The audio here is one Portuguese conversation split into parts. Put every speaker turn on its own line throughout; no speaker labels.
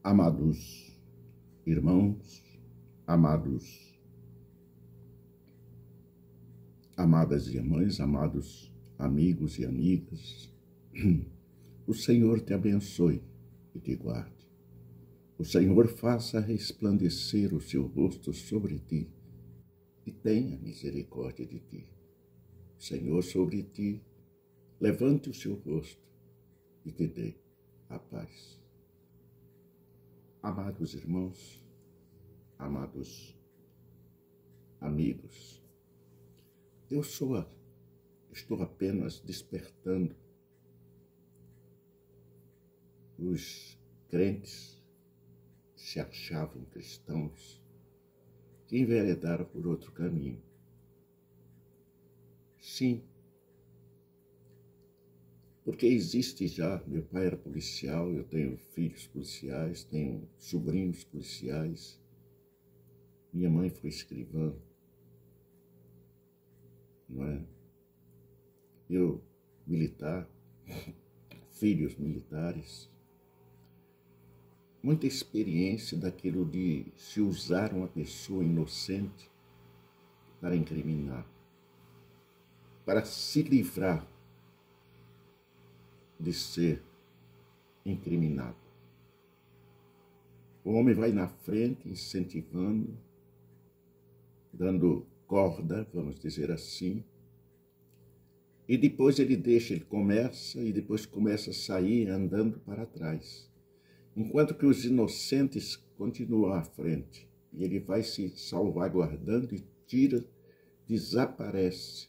Amados irmãos, amadas irmãs, amados amigos e amigas, o Senhor te abençoe e te guarde. O Senhor faça resplandecer o seu rosto sobre ti e tenha misericórdia de ti. O Senhor sobre ti levante o seu rosto e te dê a paz. Amados irmãos, amados amigos, eu estou apenas despertando os crentes que se achavam cristãos, que enveredaram por outro caminho. Sim, porque existe já, meu pai era policial, eu tenho filhos policiais, tenho sobrinhos policiais, minha mãe foi escrivã, não é? Eu, militar, filhos militares, muita experiência daquilo de se usar uma pessoa inocente para incriminar, para se livrar de ser incriminado. O homem vai na frente, incentivando, dando corda, vamos dizer assim, e depois ele começa e depois começa a sair andando para trás, enquanto que os inocentes continuam à frente, e ele vai se salvaguardando e desaparece,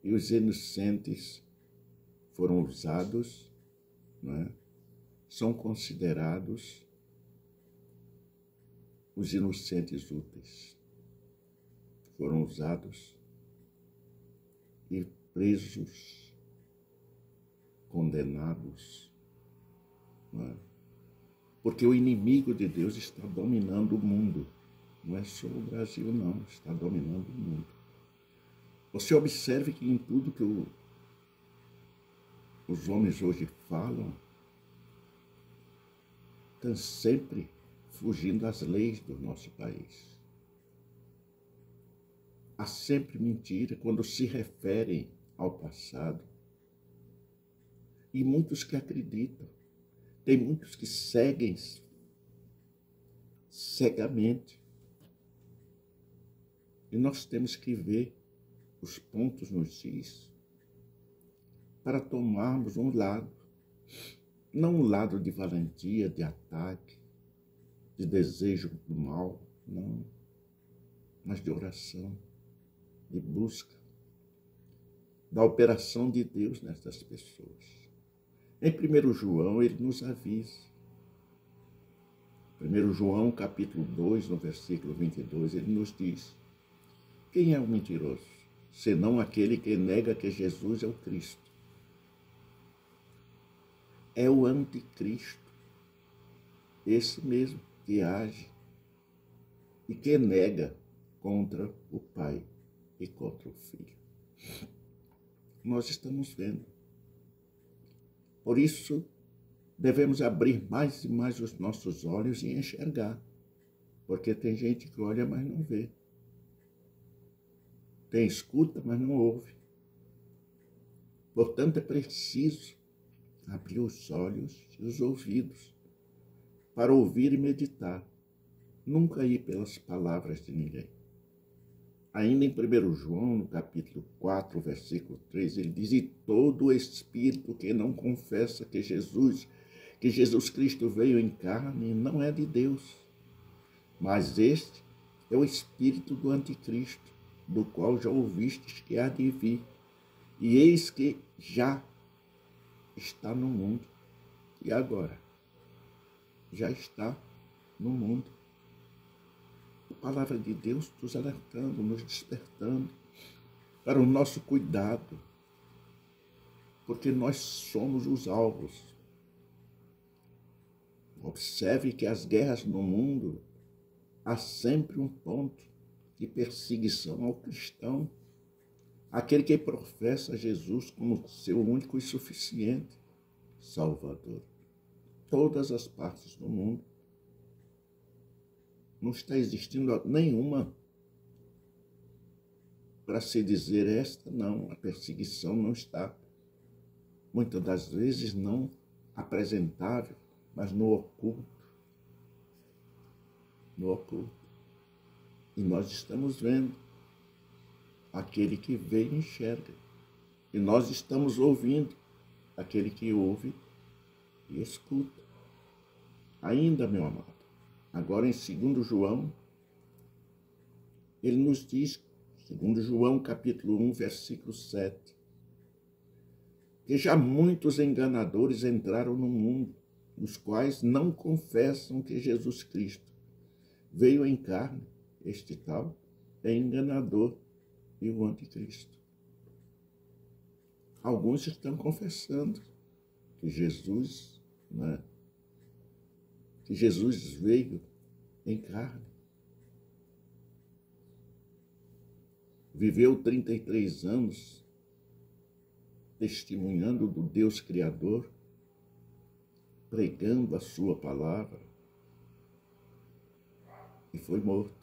e os inocentes foram usados, não é? São considerados os inocentes úteis. Foram usados e presos, condenados, não é? Porque o inimigo de Deus está dominando o mundo. Não é só o Brasil, não, está dominando o mundo. Você observe que em tudo que os homens hoje falam, estão sempre fugindo às leis do nosso país. Há sempre mentira quando se referem ao passado. E muitos que acreditam, tem muitos que seguem cegamente. E nós temos que ver os pontos nos is para tomarmos um lado, não um lado de valentia, de ataque, de desejo do mal, não, mas de oração, de busca, da operação de Deus nessas pessoas. Em 1 João, ele nos avisa. 1 João, capítulo 2, no versículo 22, ele nos diz: quem é o mentiroso, senão aquele que nega que Jesus é o Cristo? É o anticristo, esse mesmo que age e que nega contra o Pai e contra o Filho. Nós estamos vendo. Por isso, devemos abrir mais e mais os nossos olhos e enxergar. Porque tem gente que olha, mas não vê. Tem escuta, mas não ouve. Portanto, é preciso abrir os olhos e os ouvidos para ouvir e meditar. Nunca ir pelas palavras de ninguém. Ainda em 1 João, no capítulo 4, versículo 3, ele diz: e todo espírito que não confessa que Jesus Cristo veio em carne, não é de Deus. Mas este é o espírito do anticristo, do qual já ouvistes que há de vir. E eis que já está no mundo. E agora? Já está no mundo. A palavra de Deus nos alertando, nos despertando para o nosso cuidado, porque nós somos os alvos. Observe que as guerras no mundo, há sempre um ponto de perseguição ao cristão, aquele que professa Jesus como seu único e suficiente Salvador. Todas as partes do mundo não está existindo nenhuma para se dizer esta, não, a perseguição não está, muitas das vezes não apresentável, mas no oculto. No oculto. E nós estamos vendo aquele que vê e enxerga. E nós estamos ouvindo aquele que ouve e escuta. Ainda, meu amado, agora em 2 João, ele nos diz, 2 João capítulo 1, versículo 7, que já muitos enganadores entraram no mundo, os quais não confessam que Jesus Cristo veio em carne. Este tal é enganador e o anticristo. Alguns estão confessando que Jesus, que Jesus veio em carne. Viveu 33 anos testemunhando do Deus Criador, pregando a sua palavra, e foi morto.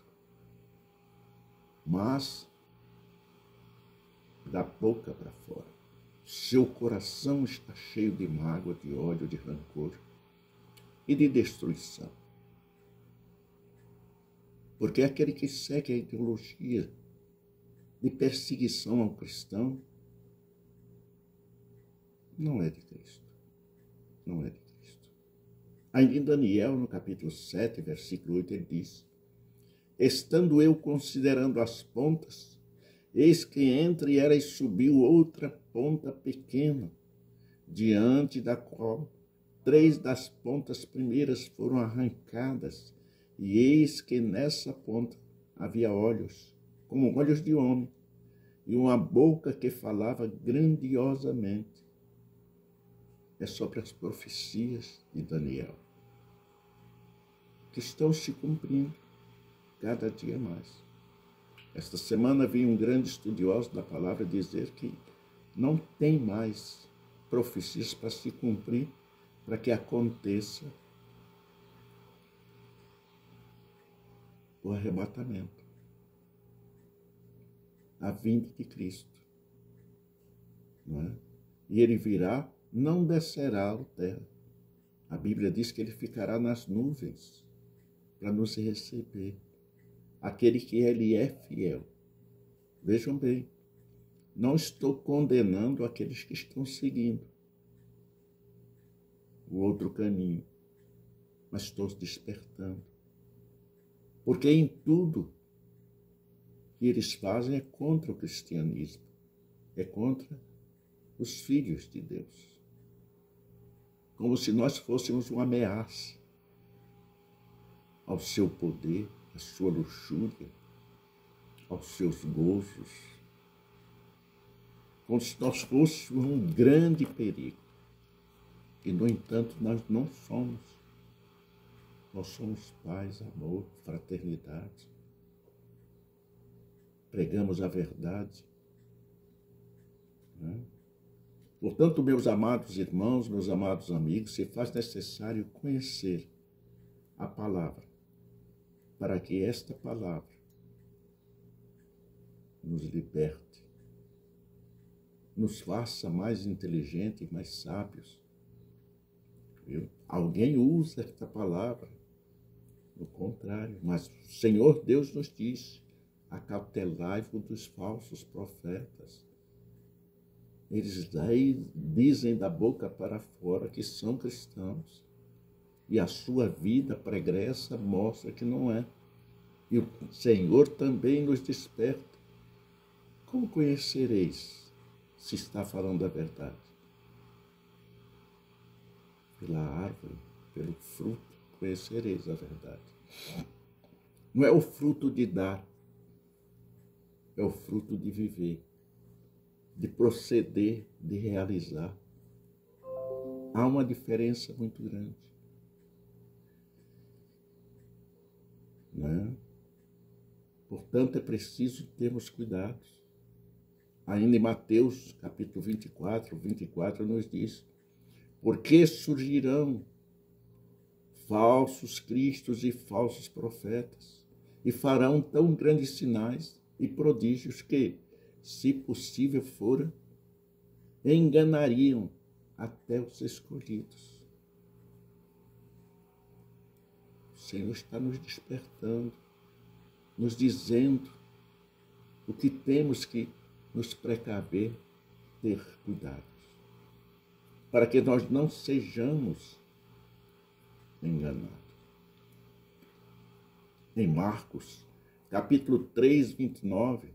Mas, da boca para fora, seu coração está cheio de mágoa, de ódio, de rancor e de destruição. Porque aquele que segue a ideologia de perseguição ao cristão não é de Cristo. Não é de Cristo. Ainda em Daniel, no capítulo 7, versículo 8, ele diz: estando eu considerando as pontas, eis que entre elas subiu outra ponta pequena, diante da qual 3 das pontas primeiras foram arrancadas, e eis que nessa ponta havia olhos, como olhos de homem, e uma boca que falava grandiosamente. É sobre as profecias de Daniel, que estão se cumprindo cada dia mais. Esta semana vi um grande estudioso da palavra dizer que não tem mais profecias para se cumprir, para que aconteça o arrebatamento, a vinda de Cristo. Não é? E ele virá, não descerá à terra. A Bíblia diz que ele ficará nas nuvens para nos receber. Aquele que ele é fiel. Vejam bem, não estou condenando aqueles que estão seguindo o outro caminho, mas estou despertando. Porque em tudo que eles fazem é contra o cristianismo, é contra os filhos de Deus. Como se nós fôssemos uma ameaça ao seu poder, à sua luxúria, aos seus gozos, como se nós fôssemos um grande perigo. E, no entanto, nós não somos. Nós somos paz, amor, fraternidade. Pregamos a verdade. Né? Portanto, meus amados irmãos, meus amados amigos, se faz necessário conhecer a palavra, para que esta palavra nos liberte, nos faça mais inteligentes e mais sábios. Viu? Alguém usa esta palavra, no contrário, mas o Senhor Deus nos diz: acautelai-vos dos falsos profetas. Eles dizem da boca para fora que são cristãos, e a sua vida pregressa mostra que não é. E o Senhor também nos desperta. Como conhecereis se está falando a verdade? Pela árvore, pelo fruto, conhecereis a verdade. Não é o fruto de dar, é o fruto de viver, de proceder, de realizar. Há uma diferença muito grande. Né? Portanto, é preciso termos cuidados. Ainda em Mateus, capítulo 24 nos diz: porque surgirão falsos cristos e falsos profetas, e farão tão grandes sinais e prodígios que, se possível fora, enganariam até os escolhidos. O Senhor está nos despertando, nos dizendo o que temos que nos precaver, ter cuidado, para que nós não sejamos enganados. Em Marcos, capítulo 3, 29,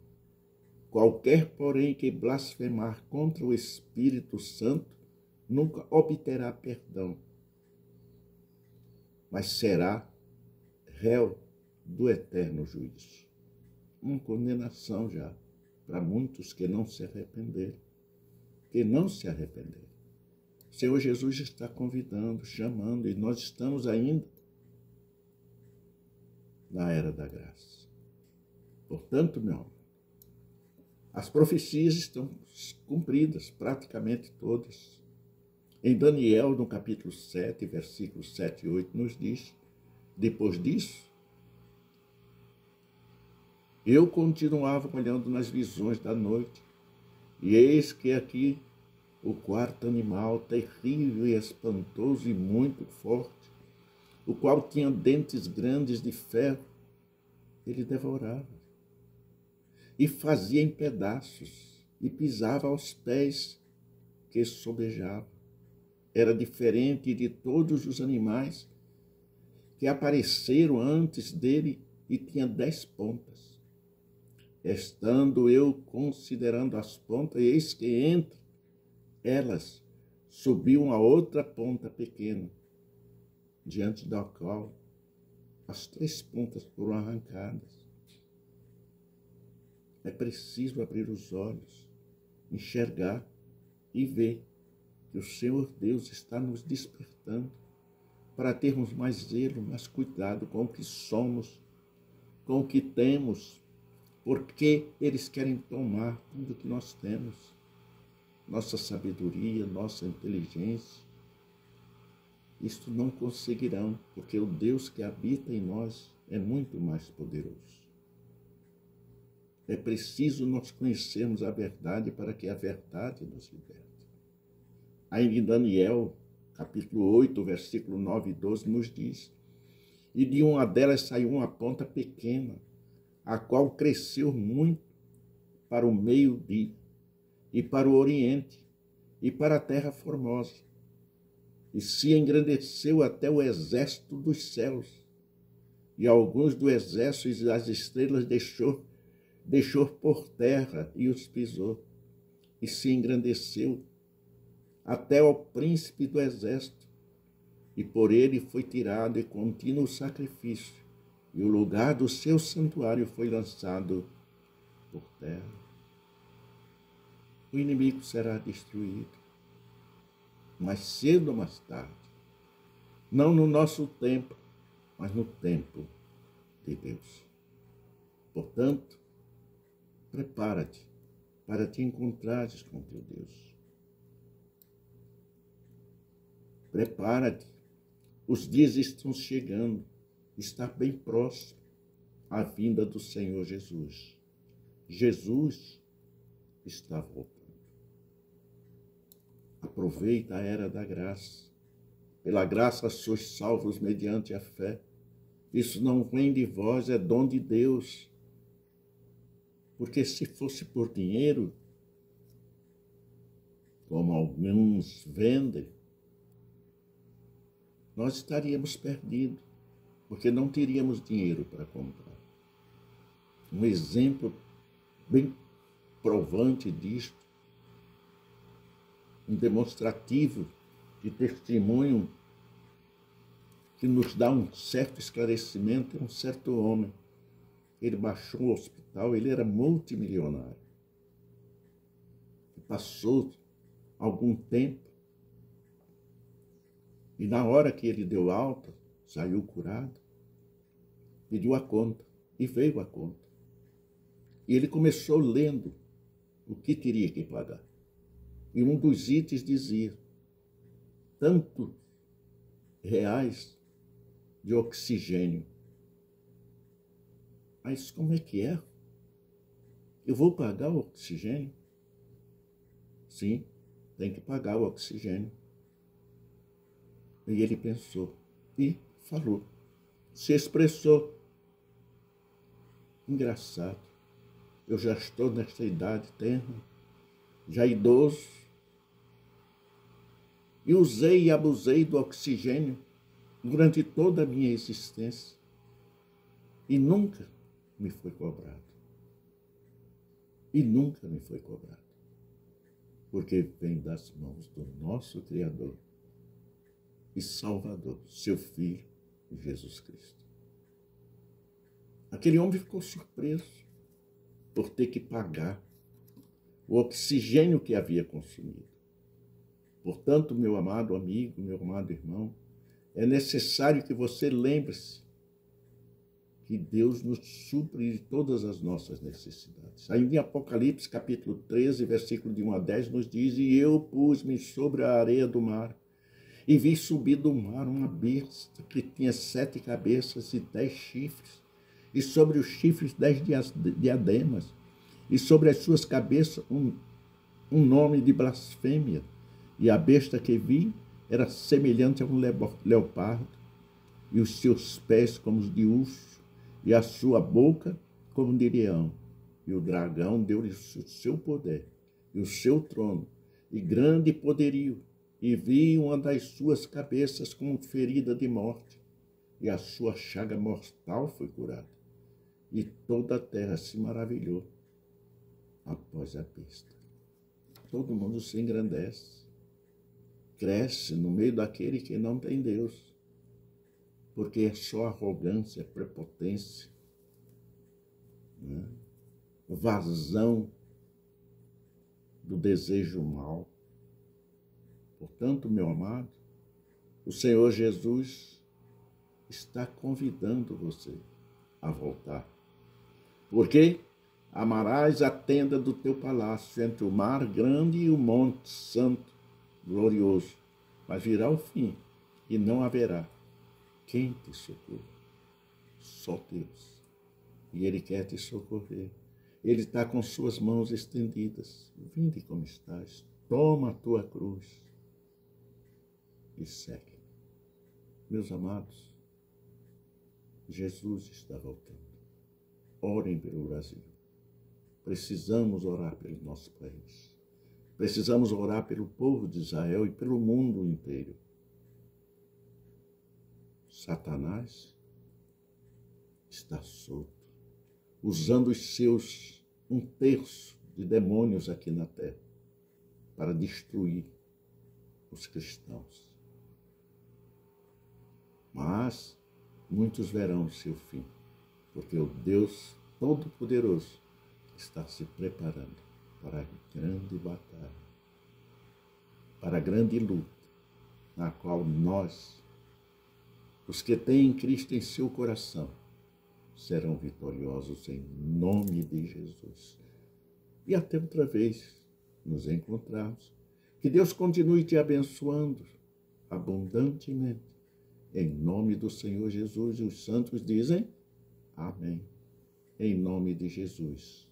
qualquer, porém, que blasfemar contra o Espírito Santo nunca obterá perdão, mas será réu do eterno juízo. Uma condenação já para muitos que não se arrependeram. O Senhor Jesus está convidando, chamando, e nós estamos ainda na era da graça. Portanto, meu amor, as profecias estão cumpridas, praticamente todas. Em Daniel, no capítulo 7, versículos 7 e 8, nos diz, depois disso, eu continuava olhando nas visões da noite, e eis que aqui o quarto animal, terrível e espantoso e muito forte, o qual tinha dentes grandes de ferro, ele devorava, e fazia em pedaços, e pisava aos pés que sobejava. Era diferente de todos os animais que apareceram antes dele, e tinha 10 pontas. Estando eu considerando as pontas, eis que entre elas subiu uma outra ponta pequena, diante da qual as 3 pontas foram arrancadas. É preciso abrir os olhos, enxergar e ver que o Senhor Deus está nos despertando para termos mais zelo, mais cuidado com o que somos, com o que temos, porque eles querem tomar tudo que nós temos, nossa sabedoria, nossa inteligência. Isto não conseguirão, porque o Deus que habita em nós é muito mais poderoso. É preciso nós conhecermos a verdade para que a verdade nos liberte. Ainda em Daniel, capítulo 8, versículo 9 e 12, nos diz, e de uma delas saiu uma ponta pequena, a qual cresceu muito para o meio-dia, e para o oriente, e para a terra formosa, e se engrandeceu até o exército dos céus, e alguns do exército e das estrelas deixou por terra e os pisou, e se engrandeceu até ao príncipe do exército, e por ele foi tirado e contínuo sacrifício, e o lugar do seu santuário foi lançado por terra. O inimigo será destruído, mais cedo ou mais tarde, não no nosso tempo, mas no tempo de Deus. Portanto, prepara-te para te encontrares com teu Deus. Prepara-te, os dias estão chegando, está bem próximo a vinda do Senhor Jesus. Jesus está voltando. Aproveita a era da graça. Pela graça sois salvos mediante a fé. Isso não vem de vós, é dom de Deus. Porque se fosse por dinheiro, como alguns vendem, nós estaríamos perdidos, porque não teríamos dinheiro para comprar. Um exemplo bem provante disto, um demonstrativo de testemunho que nos dá um certo esclarecimento, é um certo homem. Ele baixou o hospital, ele era multimilionário. Passou algum tempo, e na hora que ele deu alta, saiu curado, pediu a conta, e veio a conta. E ele começou lendo o que teria que pagar. E um dos itens dizia, tanto reais de oxigênio. Mas como é que é? Eu vou pagar o oxigênio? Sim, tem que pagar o oxigênio. E ele pensou e falou, se expressou. Engraçado, eu já estou nesta idade tenra, já idoso, e usei e abusei do oxigênio durante toda a minha existência e nunca me foi cobrado. E nunca me foi cobrado. Porque vem das mãos do nosso Criador e Salvador, seu Filho, Jesus Cristo. Aquele homem ficou surpreso por ter que pagar o oxigênio que havia consumido. Portanto, meu amado amigo, meu amado irmão, é necessário que você lembre-se que Deus nos supre de todas as nossas necessidades. Ainda em Apocalipse, capítulo 13, versículo de 1 a 10, nos diz, e eu pus-me sobre a areia do mar, e vi subir do mar uma besta que tinha 7 cabeças e 10 chifres, e sobre os chifres 10 diademas, e sobre as suas cabeças um nome de blasfêmia. E a besta que vi era semelhante a um leopardo, e os seus pés como os de urso, e a sua boca como de leão. E o dragão deu-lhe o seu poder, e o seu trono, e grande poderio, e vi uma das suas cabeças como ferida de morte, e a sua chaga mortal foi curada. E toda a terra se maravilhou após a besta. Todo mundo se engrandece, cresce no meio daquele que não tem Deus, porque é só arrogância, prepotência, né? Vazão do desejo mal. Portanto, meu amado, o Senhor Jesus está convidando você a voltar. Porque amarás a tenda do teu palácio entre o mar grande e o monte santo, glorioso. Mas virá o fim e não haverá quem te socorra? Só Deus. E Ele quer te socorrer. Ele está com suas mãos estendidas. Vinde como estás. Toma a tua cruz e segue. Meus amados, Jesus está voltando. Orem pelo Brasil. Precisamos orar pelo nosso país. Precisamos orar pelo povo de Israel e pelo mundo inteiro. Satanás está solto, usando os seus 1/3 de demônios aqui na terra para destruir os cristãos. Mas muitos verão o seu fim, porque o Deus Todo-Poderoso está se preparando para a grande batalha, para a grande luta, na qual nós, os que têm Cristo em seu coração, serão vitoriosos em nome de Jesus. E até outra vez nos encontrarmos. Que Deus continue te abençoando abundantemente. Em nome do Senhor Jesus, e os santos dizem amém. Em nome de Jesus.